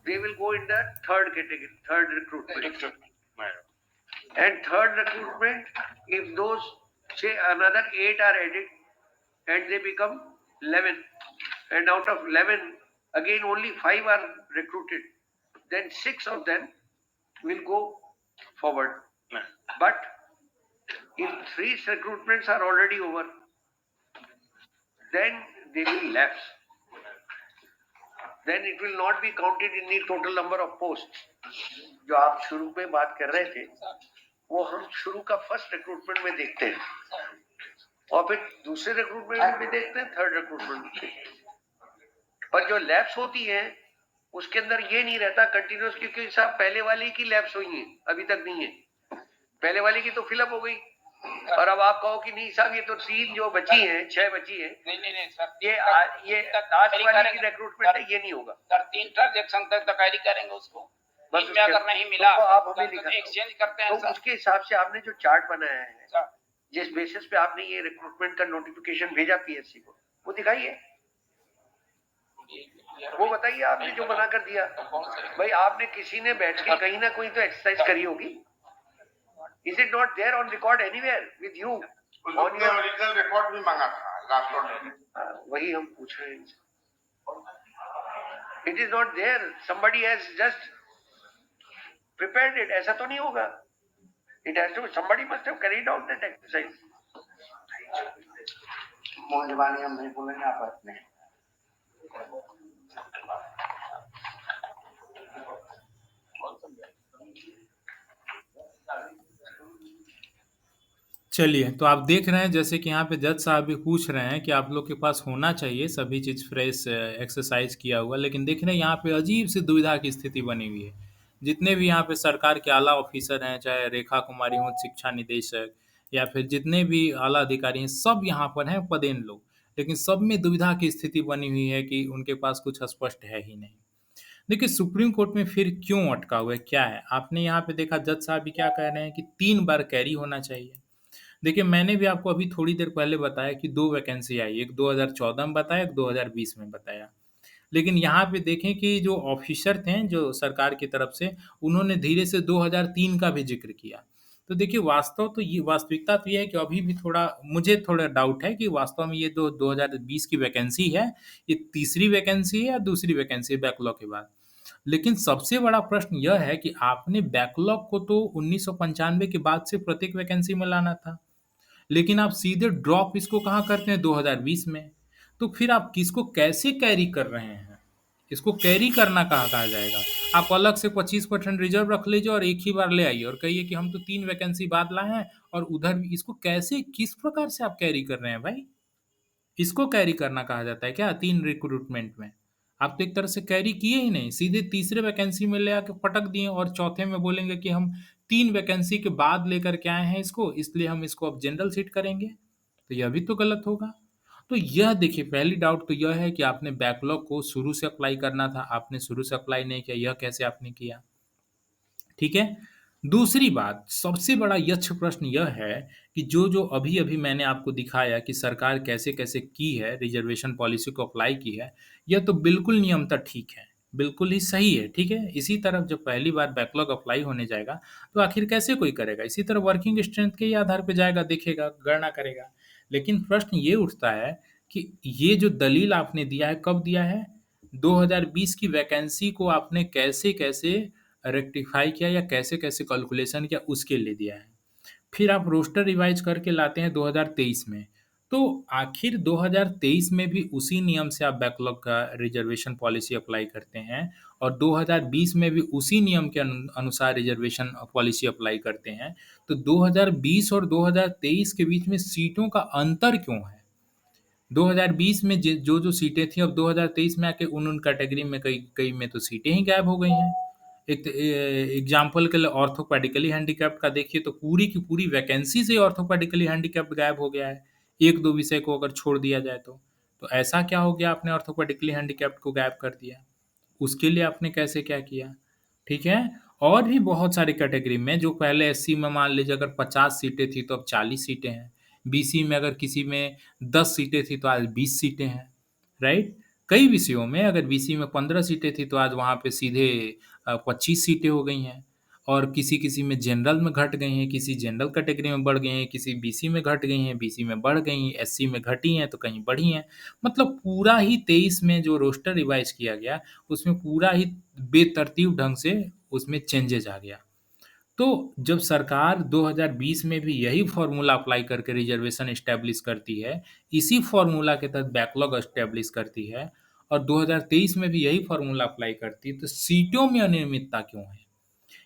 They will go in the third category, third recruitment. My lord. And third recruitment, if those, say another 8 are added and they become 11, and out of 11, again only 5 are recruited, then 6 of them will go forward. My lord. But if 3 recruitments are already over, then they will lapse. Then it will not be counted in the total number of posts. जो आप शुरू में बात कर रहे थे, वो हम शुरू का फर्स्ट रिक्रूटमेंट में देखते हैं और फिर दूसरे रिक्रूटमेंट में भी देखते हैं, थर्ड रिक्रूटमेंट में। पर जो लैप्स होती है उसके अंदर ये नहीं रहता कंटिन्यूस, क्योंकि साहब पहले वाली की लैप्स हुई है, अभी तक नहीं है। पहले वाली की तो फिलअप हो गई और अब आप कहो कि नहीं साहब ये तो 3 जो बची हैं, 6 बची हैं, नहीं सर, ये लास्ट वाली की रिक्रूटमेंट है, ये नहीं होगा सर। 3 ट्रांजेक्शन तक तैयारी करेंगे उसको, बस बीच में अगर नहीं मिला तो आप हमें लिखा एक्सचेंज करते हैं तो सर। उसके हिसाब से आपने जो चार्ट बनाया है, सर, जिस बेसिस पे आपने ये रिक्रूटमेंट का नोटिफिकेशन भेजा पीएससी को, वो दिखाइए, वो बताइए आपने जो बना कर दिया। भाई आपने किसी ने बैठ के कहीं ना कहीं तो एक्सरसाइज करी होगी। Is it not there on record anywhere with you? On your original record भी मांगा था लास्ट ऑर्डर में। वही हम पूछ रहे हैं। It is not there. Somebody has just prepared it. ऐसा तो नहीं होगा। It has to. Somebody must have carried out that exercise. Mohan जवानी हम नहीं बोलेंगे आपस में। चलिए, तो आप देख रहे हैं जैसे कि यहाँ पे जज साहब भी पूछ रहे हैं कि आप लोग के पास होना चाहिए सभी चीज़ फ्रेश एक्सरसाइज किया हुआ, लेकिन देख रहे हैं यहाँ पे अजीब सी दुविधा की स्थिति बनी हुई है। जितने भी यहाँ पे सरकार के आला ऑफिसर हैं, चाहे रेखा कुमारी हों शिक्षा निदेशक या फिर जितने भी आला अधिकारी हैं, सब यहाँ पर हैं पदेन लोग, लेकिन सब में दुविधा की स्थिति बनी हुई है कि उनके पास कुछ स्पष्ट है ही नहीं। देखिए सुप्रीम कोर्ट में फिर क्यों अटका हुआ है, क्या है? आपने यहाँ पे देखा जज साहब भी क्या कह रहे हैं कि 3 बार कैरी होना चाहिए। देखिए मैंने भी आपको अभी थोड़ी देर पहले बताया कि 2 वैकेंसी आई, एक 2014 में बताया, एक 2020 में बताया। लेकिन यहाँ पे देखें कि जो ऑफिसर थे जो सरकार की तरफ से, उन्होंने धीरे से 2003 का भी ज़िक्र किया। तो देखिए वास्तविकता तो ये है कि अभी भी मुझे थोड़ा डाउट है कि वास्तव में ये 2020 की वैकेंसी है, ये तीसरी वैकेंसी है या दूसरी वैकेंसी है बैकलॉग के बाद। लेकिन सबसे बड़ा प्रश्न यह है कि आपने बैकलॉग को तो 1995 के बाद से प्रत्येक वैकेंसी में लाना था, लेकिन आप सीधे ड्रॉप इसको कहाँ करते हैं 2020 में। तो फिर आप किसको कैसे कैरी कर रहे हैं? इसको कैरी करना कहा जाएगा? आप अलग से 25% रिजर्व रख लीजिए और एक ही बार ले आइए और कहिए कि हम तो 3 वैकेंसी बाद लाए हैं और उधर भी। इसको कैसे, किस प्रकार से आप कैरी कर रहे हैं भाई? इसको कैरी करना कहा जाता है क्या 3 रिक्रूटमेंट में? आप तो एक तरह से कैरी किए ही नहीं, सीधे तीसरे वैकेंसी में ले आके पटक दिए और चौथे में बोलेंगे कि हम 3 वैकेंसी के बाद लेकर के आए हैं इसको, इसलिए हम इसको अब जनरल सीट करेंगे। तो यह भी तो गलत होगा। तो यह देखिए पहली डाउट तो यह है कि आपने बैकलॉग को शुरू से अप्लाई करना था, आपने शुरू से अप्लाई नहीं किया, यह कैसे आपने किया? ठीक है? दूसरी बात, सबसे बड़ा यक्ष प्रश्न यह है कि जो अभी-अभी मैंने आपको दिखाया कि सरकार कैसे-कैसे की है, रिज़र्वेशन पॉलिसी को अप्लाई की है, यह तो बिल्कुल नियमतः ठीक है, बिल्कुल ही सही है, ठीक है? इसी तरह जब पहली बार बैकलॉग अप्लाई होने जाएगा, तो आखिर कैसे कोई करेगा? इसी तरह वर्किंग स्ट्रेंथ के ही आधार पे जाएगा, देखेगा, गणना करेगा। लेकिन प्रश्न ये उठता है कि ये जो दलील आपने दिया है, कब दिया है? 2020 की वैकेंसी को आपने कैसे-कैसे रेक्टिफाई किया या कैसे-कैसे कैलकुलेशन किया उसके लिए दिया है। फिर आप रोस्टर रिवाइज़ करके लाते हैं 2023 में। तो आखिर 2023 में भी उसी नियम से आप बैकलॉग का रिज़र्वेशन पॉलिसी अप्लाई करते हैं और 2020 में भी उसी नियम के अनुसार रिज़र्वेशन पॉलिसी अप्लाई करते हैं। तो 2020 और 2023 के बीच में सीटों का अंतर क्यों है? 2020 में जो सीटें थी अब 2023 में आके उन कैटेगरी में कई कई में तो सीटें ही गायब हो गई हैं। एक एग्जाम्पल के लिए ऑर्थोपेडिकली हैंडीकैप्ड का देखिए तो पूरी की पूरी वैकेंसी से ऑर्थोपेडिकली हैंडीकैप्ड गायब हो गया है, 1-2 विषय को अगर छोड़ दिया जाए तो। तो ऐसा क्या हो गया आपने ऑर्थोपेडिकली हैंडीकैप्ड को गायब कर दिया? उसके लिए आपने कैसे क्या किया? ठीक है? और भी बहुत सारी कैटेगरी में जो पहले एससी में मान लीजिए अगर 50 सीटें थी तो अब 40 सीटें हैं। बीसी में अगर किसी में 10 सीटें थी तो आज 20 सीटें हैं, राइट? कई विषयों में अगर बीसी में 15 सीटें थी तो आज वहाँ पे सीधे 25 सीटें हो गई हैं और किसी-किसी में जनरल में घट गई हैं, किसी जनरल कैटेगरी में बढ़ गई हैं, किसी बीसी में घट गई हैं, बीसी में बढ़ गई हैं, एससी में घटी हैं तो कहीं बढ़ी हैं। मतलब पूरा ही 23 में जो रोस्टर रिवाइज़ किया गया, उसमें पूरा ही बेतरतीब ढंग से उसमें चेंजेज़ आ गया। तो जब सरकार 2020 में भी यही फ़ॉर्मूला अप्लाई करके रिज़र्वेशन एस्टेब्लिश करती है, इसी फ़ॉर्मूला के तहत बैकलॉग एस्टेब्लिश करती है और 2023 में भी यही फ़ॉर्मूला अप्लाई करती है, तो सीटों में अनियमितता क्यों है?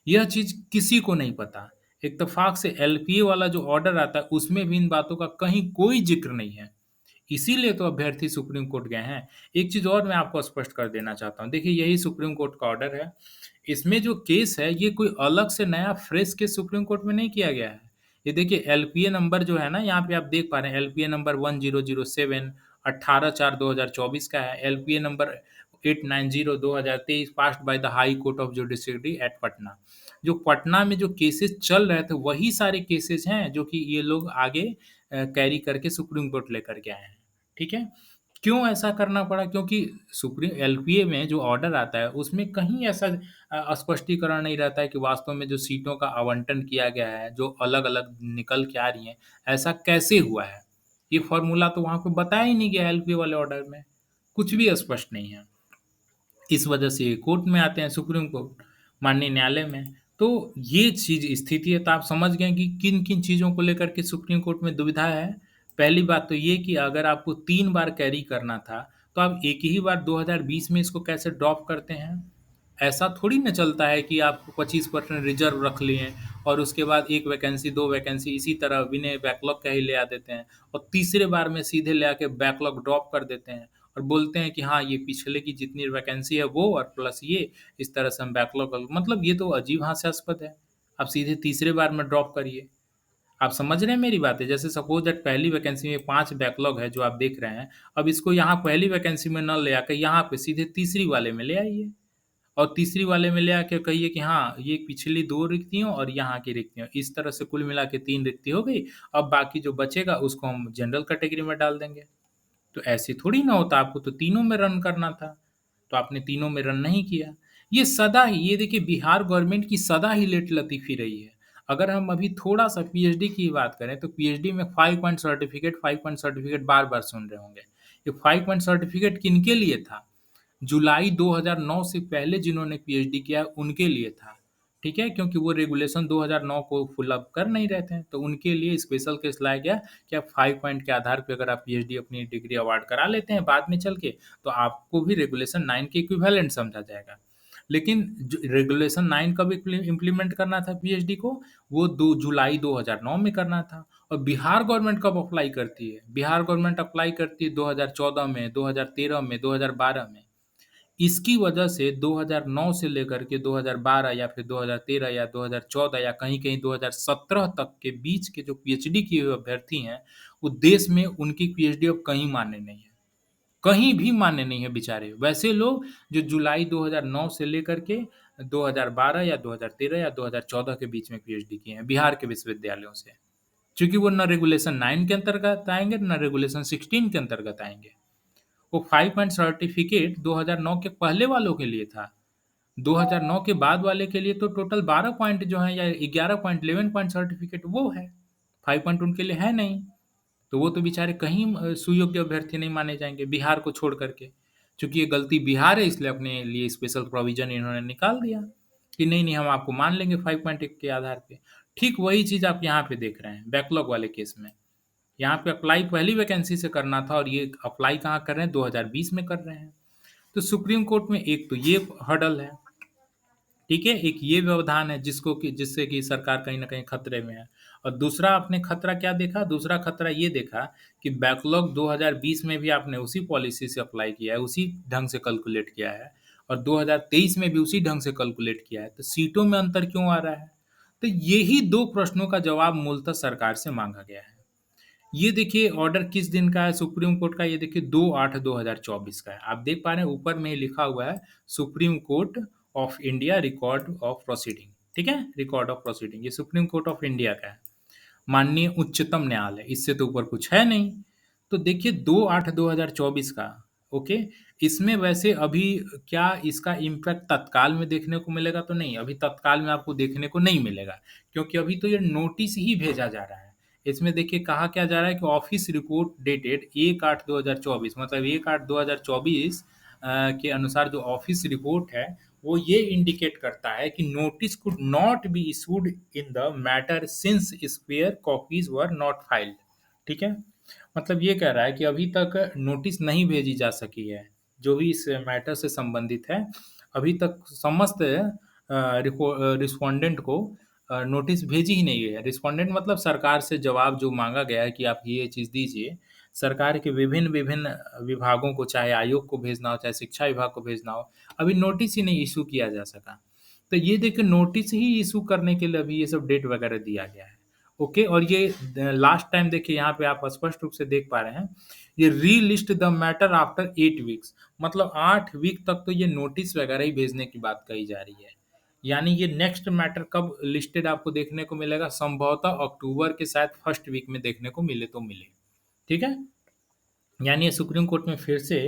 यह चीज़ किसी को नहीं पता। इत्तेफ़ाक से एलपीए वाला जो ऑर्डर आता है, उसमें भी इन बातों का कहीं कोई ज़िक्र नहीं है। इसीलिए तो अभ्यर्थी सुप्रीम कोर्ट गए हैं। एक चीज़ और मैं आपको स्पष्ट कर देना चाहता हूँ। देखिए, यही सुप्रीम कोर्ट का ऑर्डर है। इसमें जो केस है, ये कोई अलग से नया फ्रेश केस सुप्रीम कोर्ट में नहीं किया गया है। ये देखिए एलपीए नंबर जो है ना, यहाँ पे आप देख पा रहे हैं एलपीए नंबर 1007 18/4/2024 का है। LPA number 890/2023 passed by the high court of judiciary at Patna. जो पटना में जो केसेस चल रहे थे, वही सारे केसेस हैं जो कि ये लोग आगे कैरी करके सुप्रीम कोर्ट लेकर के आए हैं। ठीक है? क्यों ऐसा करना पड़ा? क्योंकि सुप्रीम एलपीए में जो ऑर्डर आता है, उसमें कहीं ऐसा स्पष्टीकरण नहीं रहता है कि वास्तव में जो सीटों का आवंटन किया गया है, जो अलग-अलग निकल के आ रही हैं, ऐसा कैसे हुआ है? ये फ़ॉर्मूला तो वहाँ पे बताया ही नहीं गया है एलपीए वाले ऑर्डर में। कुछ भी स्पष्ट नहीं है। इस वजह से कोर्ट में आते हैं, सुप्रीम कोर्ट, माननीय न्यायालय में। तो ये चीज़ स्थिति है, तो आप समझ गए कि किन-किन चीज़ों को लेकर के सुप्रीम कोर्ट में दुविधा है। पहली बात तो ये कि अगर आपको 3 बार कैरी करना था, तो आप एक ही बार 2020 में इसको कैसे ड्रॉप करते हैं? ऐसा थोड़ी ना चलता है कि आप 25% रिज़र्व रख लिए और उसके बाद 1 वैकेंसी, 2 वैकेंसी इसी तरह बिना बैकलॉग का ही ले आ देते हैं और तीसरे बार में सीधे ले आके बैकलॉग ड्रॉप कर देते हैं और बोलते हैं कि हाँ, ये पिछले की जितनी वैकेंसी है वो और प्लस ये, इस तरह से हम बैकलॉग मतलब ये तो अजीब हास्यास्पद है। आप सीधे तीसरे बार में ड्रॉप करिए। आप समझ रहे हैं मेरी बातें? जैसे सपोज़ दैट पहली वैकेंसी में 5 बैकलॉग है जो आप देख रहे हैं, अब इसको यहाँ पहली वैकेंसी में ना ले आके यहाँ पे सीधे तीसरी वाले में ले आइए। और तीसरी वाले में ले आके कहिए कि हाँ, ये पिछली 2 रिक्तियों और यहाँ की रिक्तियों, इस तरह से कुल मिला के 3 रिक्ति हो गई। अब बाकी जो बचेगा उसको हम जनरल कैटेगरी में डाल देंगे। तो ऐसे थोड़ी ना होता, आपको तो तीनों में रन करना था, तो आपने तीनों में रन नहीं किया। ये सदा ही ये देखिए बिहार गवर्नमेंट की सदा ही लेट लतीफ़ी रही है। अगर हम अभी थोड़ा-सा पीएचडी की बात करें तो पीएचडी में 5 पॉइंट सर्टिफिकेट बार-बार सुन रहे होंगे। ये 5 पॉइंट सर्टिफिकेट किनके लिए था? जुलाई 2009 से पहले जिन्होंने पीएचडी किया है उनके लिए था, ठीक है? क्योंकि वो रेगुलेशन 2009 को फ़ुल अप कर नहीं रहे थे, तो उनके लिए स्पेशल केस लाया गया कि आप 5 पॉइंट के आधार पे अगर आप पीएचडी अपनी डिग्री अवार्ड करा लेते हैं बाद में चल के, तो आपको भी रेगुलेशन 9 के इक्विवेलेंट समझा जाएगा। लेकिन ज रेगुलेशन 9 कब इम्प्लीमेंट करना था पीएचडी को? वो 2 जुलाई 2009 में करना था और बिहार गवर्नमेंट कब अप्लाई करती है? बिहार गवर्नमेंट अप्लाई करती है 2014 में, 2013 में, 2012 में। इसकी वजह से 2009 से लेकर के 2012 या फिर 2013 या 2014 या कहीं-कहीं 2017 तक के बीच के जो पीएचडी किए हुए अभ्यर्थी हैं, वो देश में उनकी पीएचडी अब कहीं मान्य नहीं है। कहीं भी मान्य नहीं है बेचारे। वैसे लोग जो जुलाई 2009 से लेकर के 2012 या 2013 या 2014 के बीच में पीएचडी किए हैं, बिहार के विश्वविद्यालयों से। चूँकि वो ना रेगुलेशन 9 के अंतर्गत आएँगे, ना रेगुलेशन 16 के अंतर्गत आएँगे। वो 5 पॉइंट सर्टिफिकेट 2009 के पहले वालों के लिए था। 2009 के बाद वाले के लिए तो टोटल 12 पॉइंट जो हैं या 11 पॉइंट 11 पॉइंट सर्टिफिकेट वो है। 5 पॉइंट उनके लिए है नहीं। तो वो तो बेचारे कहीं सुयोग्य अभ्यर्थी नहीं माने जाएँगे, बिहार को छोड़ कर के। चूँकि ये गलती बिहार है इसलिए अपने लिए स्पेशल प्रोविज़न इन्होंने निकाल दिया, कि नहीं हम आपको मान लेंगे 5.1 के आधार पे। ठीक वही चीज़ आप यहाँ पे देख रहे हैं, बैकलॉग वाले केस में। यहाँ पे अप्लाई पहली वैकेंसी से करना था और ये अप्लाई कहाँ कर रहे हैं 2020 में कर रहे हैं। तो सुप्रीम कोर्ट में एक तो ये हर्डल है, ठीक है? एक ये व्यवधान है जिससे कि सरकार कहीं न कहीं खतरे में है। और दूसरा आपने खतरा क्या देखा? दूसरा खतरा ये देखा कि बैकलॉग 2020 में भी आपने उसी पॉलिसी से अप्लाई किया है, उसी ढंग से कैलकुलेट किया है और 2023 में भी उसी ढंग से कैलकुलेट किया है, तो सीटों में अंतर क्यों आ रहा है? तो यही 2 प्रश्नों का जवाब मूलतः सरकार से माँगा गया है। ये देखिए ऑर्डर किस दिन का है सुप्रीम कोर्ट का, ये देखिए 2/8/2024 का है। आप देख पा रहे हैं ऊपर में ही लिखा हुआ है supreme court of India record of proceeding, ठीक है? रिकॉर्ड ऑफ प्रोसीडिंग ये सुप्रीम कोर्ट ऑफ इंडिया का है, माननीय उच्चतम न्यायालय, इससे तो ऊपर कुछ है नहीं। तो देखिए 2/8/2024 का, ओके? इसमें वैसे अभी क्या इसका इम्पैक्ट तत्काल में देखने को मिलेगा? तो नहीं, अभी तत्काल में आपको देखने को नहीं मिलेगा, क्योंकि अभी तो ये नोटिस ही भेजा जा रहा है। इसमें देखिए कहा क्या जा रहा है कि ऑफिस रिपोर्ट डेटेड 1/8/2024 मतलब 1/8/2024 के अनुसार जो ऑफिस रिपोर्ट है, वो ये इंडिकेट करता है कि notice could not be issued in the matter since square copies were not filed, ठीक है? मतलब ये कह रहा है कि अभी तक नोटिस नहीं भेजी जा सकी है, जो भी इस मैटर से संबंधित है, अभी तक समस्त रिस्पोंडेंट को नोटिस भेजी ही नहीं है। रिस्पोंडेंट मतलब सरकार से जवाब जो माँगा गया है कि आप ये चीज़ दीजिए, सरकार के विभिन्न-विभिन्न विभागों को, चाहे आयोग को भेजना हो, चाहे शिक्षा विभाग को भेजना हो, अभी नोटिस ही नहीं इश्यू किया जा सका। तो ये देखिए नोटिस ही इश्यू करने के लिए अभी ये सब डेट वगैरह दिया गया है। ओके और ये लास्ट टाइम देखिए यहाँ पे आप स्पष्ट रूप से देख पा रहे हैं, ये रीलिस्ट द मैटर आफ्टर 8 वीक्स मतलब 8 वीक तक तो ये नोटिस वगैरह ही भेजने की बात कही जा रही है। यानी ये नेक्स्ट मैटर कब लिस्टेड आपको देखने को मिलेगा? संभवतः अक्टूबर के शायद फर्स्ट वीक में देखने को मिले तो मिले, ठीक है? यानी ये सुप्रीम कोर्ट में फिर से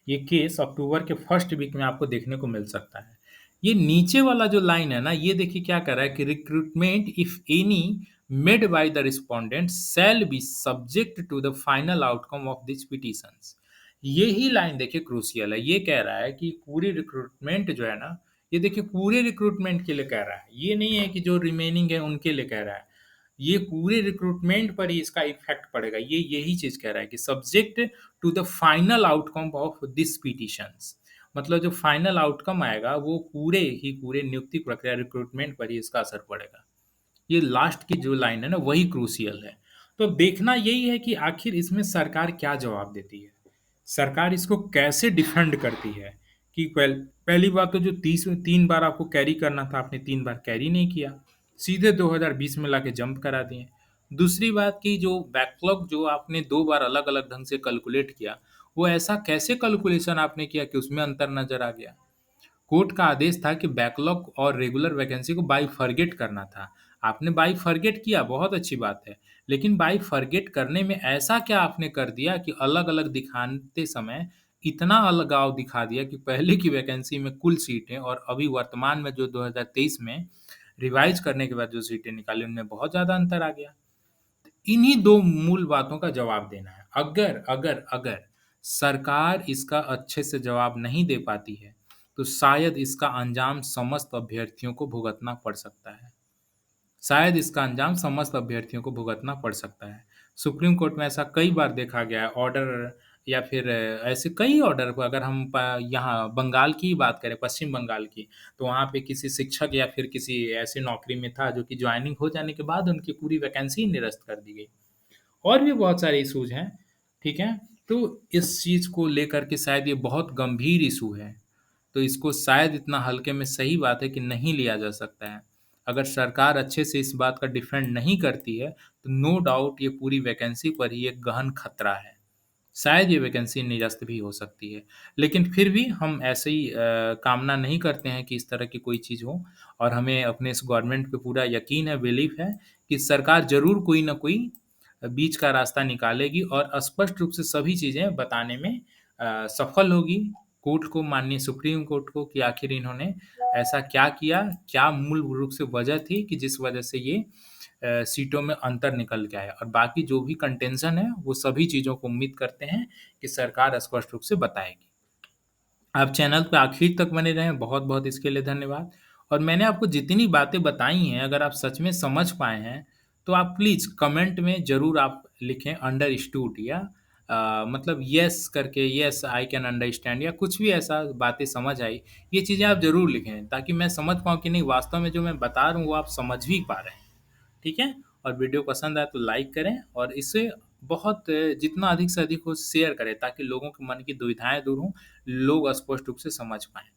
ये केस अक्टूबर के फर्स्ट वीक में आपको देखने को मिल सकता है। ये नीचे वाला जो लाइन है ना, ये देखिए क्या कर रहा है कि recruitment if any made by the respondent shall be subject to the final outcome of this petitions. ये ही लाइन देखिए क्रूशियल है। ये कह रहा है कि पूरी रिक्रूटमेंट जो है ना, ये देखिए पूरे रिक्रूटमेंट के लिए कह रहा है। ये नहीं है कि जो रिमेनिंग है उनके लिए कह रहा है। ये पूरे रिक्रूटमेंट पर ही इसका इफेक्ट पड़ेगा। ये यही चीज़ कह रहा है कि subject to the final outcome of this petitions मतलब जो फाइनल आउटकम आएगा वो पूरे नियुक्ति प्रक्रिया रिक्रूटमेंट पर ही इसका असर पड़ेगा। ये लास्ट की जो लाइन है ना वही क्रूशियल है। तो देखना यही है कि आखिर इसमें सरकार क्या जवाब देती है, सरकार इसको कैसे डिफेंड करती है कि पहली बात तो जो 3 बार आपको कैरी करना था आपने 3 बार कैरी नहीं किया, सीधे 2020 में लाके जंप करा दिए। दूसरी बात कि जो बैकलॉग जो आपने 2 बार अलग-अलग ढंग से कैलकुलेट किया, वो ऐसा कैसे कैलकुलेशन आपने किया कि उसमें अंतर नज़र आ गया? कोर्ट का आदेश था कि बैकलॉग और रेगुलर वैकेंसी को बाय फॉरगेट करना था। आपने बाय फॉरगेट किया, बहुत अच्छी बात है। लेकिन बाय फॉरगेट करने में ऐसा क्या आपने कर दिया कि अलग-अलग दिखाते समय इतना अलगाव दिखा दिया कि पहले की वैकेंसी में कुल सीटें और अभी वर्तमान में जो 2023 में रिवाइज़ करने के बाद जो सीटें निकाली उनमें बहुत ज़्यादा अंतर आ गया। इन्हीं 2 मूल बातों का जवाब देना है। अगर सरकार इसका अच्छे से जवाब नहीं दे पाती है, तो शायद इसका अंजाम समस्त अभ्यर्थियों को भुगतना पड़ सकता है। शायद इसका अंजाम समस्त अभ्यर्थियों को भुगतना पड़ सकता है। सुप्रीम कोर्ट में ऐसा कई बार देखा गया है ऑर्डर या फिर ऐसे कई ऑर्डर को अगर हम यहाँ बंगाल की ही बात करें, पश्चिम बंगाल की, तो वहाँ पे किसी शिक्षक या फिर किसी ऐसी नौकरी में था जो कि ज्वाइनिंग हो जाने के बाद उनकी पूरी वैकेंसी ही निरस्त कर दी गई। और भी बहुत सारे इश्यूज हैं, ठीक है? तो इस चीज़ को लेकर के शायद ये बहुत गंभीर इशू है। तो इसको शायद इतना हल्के में सही बात है कि नहीं लिया जा सकता है। अगर सरकार अच्छे से इस बात का डिफेंड नहीं करती है, तो नो डाउट ये पूरी वैकेंसी पर ही एक गहन खतरा है। शायद ये वैकेंसी निरस्त भी हो सकती है। लेकिन फिर भी हम ऐसे ही कामना नहीं करते हैं कि इस तरह की कोई चीज़ हो, और हमें अपने इस गवर्नमेंट पे पूरा यकीन है, बिलीफ है कि सरकार ज़रूर कोई ना कोई बीच का रास्ता निकालेगी और स्पष्ट रूप से सभी चीज़ें बताने में सफल होगी कोर्ट को, माननीय सुप्रीम कोर्ट को, कि आखिर इन्होंने ऐसा क्या किया, क्या मूल रूप से वजह थी कि जिस वजह से ये सीटों में अंतर निकल के आया, और बाकी जो भी कंटेंशन है वो सभी चीज़ों को उम्मीद करते हैं कि सरकार स्पष्ट रूप से बताएगी। आप चैनल पे आखिर तक बने रहें, बहुत-बहुत इसके लिए धन्यवाद। और मैंने आपको जितनी बातें बताई हैं, अगर आप सच में समझ पाए हैं, तो आप प्लीज़ कमेंट में ज़रूर आप लिखें अंडरस्टूड, या मतलब येस करके, येस आई कैन अंडरस्टैंड, या कुछ भी ऐसा बातें समझ आई, ये चीज़ें आप ज़रूर लिखें ताकि मैं समझ पाऊँ कि नहीं वास्तव में जो मैं बता रहा हूँ वो आप समझ भी पा रहे हैं। ठीक है? और वीडियो पसंद आए तो लाइक करें, और इसे बहुत जितना अधिक से अधिक हो शेयर करें ताकि लोगों के मन की दुविधाएँ दूर हों, लोग स्पष्ट रूप से समझ पाएँ।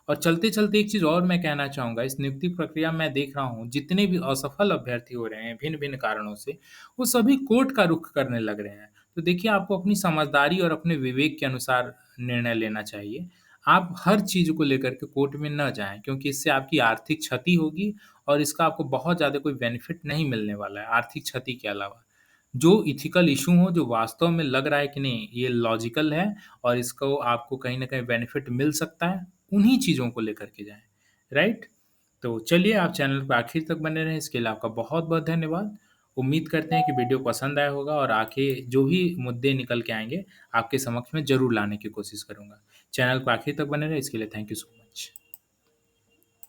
और चलते-चलते एक चीज़ और मैं कहना चाहूँगा, इस नियुक्ति प्रक्रिया में मैं देख रहा हूँ, जितने भी असफल अभ्यर्थी हो रहे हैं भिन्न-भिन्न कारणों से, वो सभी कोर्ट का रुख करने लग रहे हैं। तो देखिए, आपको अपनी समझदारी और अपने विवेक के अनुसार निर्णय लेना चाहिए। आप हर चीज़ को लेकर के कोर्ट में ना जाएँ, क्योंकि इससे आपकी आर्थिक क्षति होगी और इसका आपको बहुत ज़्यादा कोई बेनिफिट नहीं मिलने वाला है, आर्थिक क्षति के अलावा। जो एथिकल इश्यू हो, जो वास्तव में लग रहा है कि नहीं ये लॉजिकल है और इसको आपको कहीं न कहीं बेनिफिट मिल सकता है, उन्हीं चीज़ों को लेकर के जाएँ, राइट? तो चलिए, आप चैनल पे आखिर तक बने रहें, इसके लिए आपका बहुत-बहुत धन्यवाद। उम्मीद करते हैं कि वीडियो पसंद आया होगा, और आगे जो भी मुद्दे निकल के आएँगे, आपके समक्ष में ज़रूर लाने की कोशिश करूँगा। चैनल को आखिर तक बने रहें, इसके लिए थैंक यू सो मच।